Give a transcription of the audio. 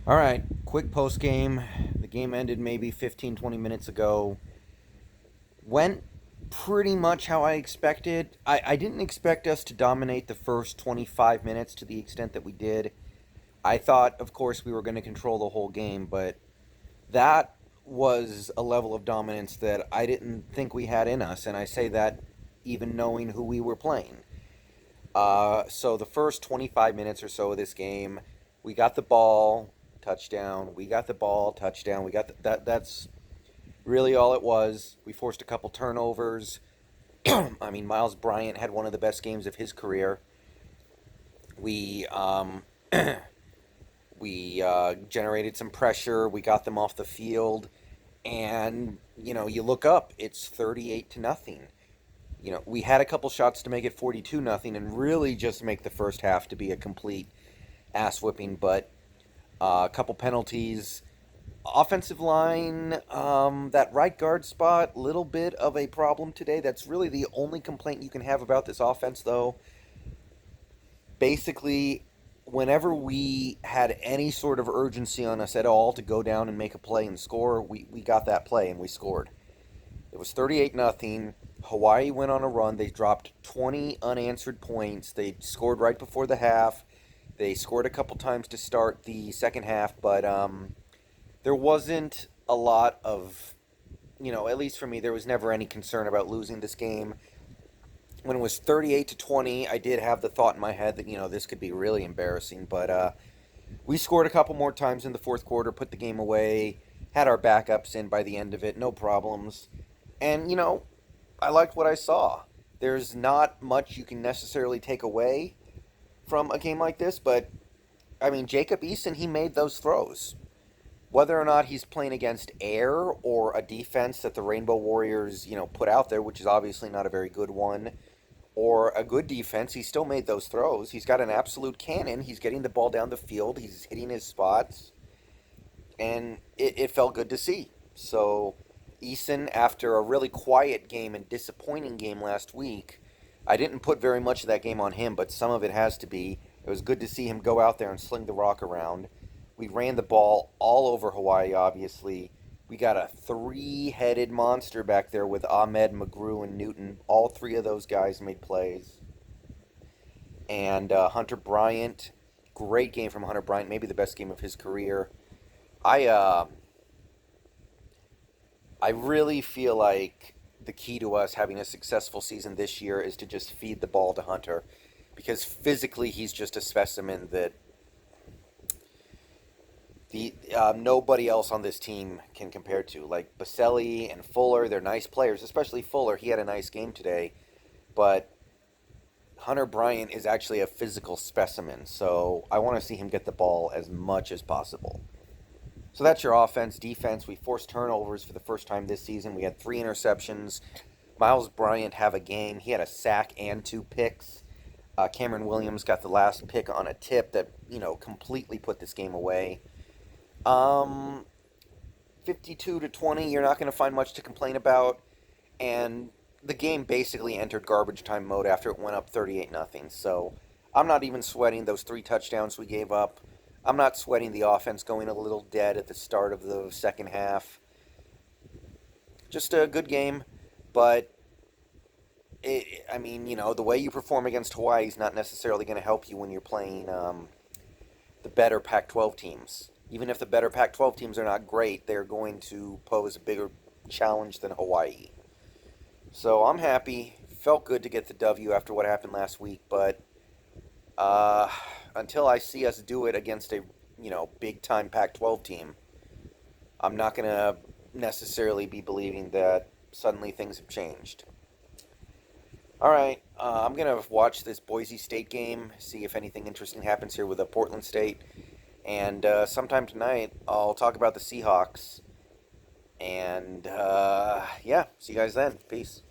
All right, quick post game. The game ended maybe 15, 20 minutes ago. Went pretty much how I expected. I didn't expect us to dominate the first 25 minutes to the extent that we did. I thought, of course, we were going to control the whole game, but that was a level of dominance that I didn't think we had in us, and I say that even knowing who we were playing. So the first 25 minutes or so of this game, we got the ball, touchdown. We got the ball, touchdown. We got that. That's really all it was. We forced a couple turnovers. I mean, Miles Bryant had one of the best games of his career. We we generated some pressure. We got them off the field, and you look up. It's 38-0. We had a couple shots to make it 42-0, and really just make the first half to be a complete ass whipping. But a couple penalties. Offensive line, that right guard spot, little bit of a problem today. That's really the only complaint you can have about this offense, though. Basically, whenever we had any sort of urgency on us at all to go down and make a play and score, we got that play and we scored. It was 38-0. Hawaii went on a run. They dropped 20 unanswered points. They scored right before the half. They scored a couple times to start the second half, but there wasn't a lot of, at least for me, there was never any concern about losing this game. When it was 38-20, I did have the thought in my head that, this could be really embarrassing, but we scored a couple more times in the fourth quarter, put the game away, had our backups in by the end of it, no problems. And, I liked what I saw. There's not much you can necessarily take away from a game like this, but, I mean, Jacob Eason, he made those throws. Whether or not he's playing against air or a defense that the Rainbow Warriors, put out there, which is obviously not a very good one, or a good defense, he still made those throws. He's got an absolute cannon. He's getting the ball down the field. He's hitting his spots, and it felt good to see. So, Eason, after a really quiet game and disappointing game last week, I didn't put very much of that game on him, but some of it has to be. It was good to see him go out there and sling the rock around. We ran the ball all over Hawaii, obviously. We got a three-headed monster back there with Ahmed, McGrew, and Newton. All three of those guys made plays. And Hunter Bryant, great game from Hunter Bryant, maybe the best game of his career. I uh, I really feel like the key to us having a successful season this year is to just feed the ball to Hunter, because physically he's just a specimen that the nobody else on this team can compare to. Like Baselli and Fuller, they're nice players, especially Fuller. He had a nice game today, but Hunter Bryant is actually a physical specimen. So I want to see him get the ball as much as possible. So that's your offense. Defense, we forced turnovers for the first time this season. We had 3 interceptions. Miles Bryant have a game. He had a sack and 2 picks. Cameron Williams got the last pick on a tip that, completely put this game away. Um, 52-20, you're not going to find much to complain about. And the game basically entered garbage time mode after it went up 38-0. So I'm not even sweating those 3 touchdowns we gave up. I'm not sweating the offense going a little dead at the start of the second half. Just a good game, but I mean, the way you perform against Hawaii is not necessarily going to help you when you're playing the better Pac-12 teams. Even if the better Pac-12 teams are not great, they're going to pose a bigger challenge than Hawaii. So I'm happy. Felt good to get the W after what happened last week, but uh, until I see us do it against a big time Pac-12 team, I'm not going to necessarily be believing that suddenly things have changed. All right, I'm going to watch this Boise State game, see if anything interesting happens here with the Portland State. And sometime tonight, I'll talk about the Seahawks. And yeah, see you guys then. Peace.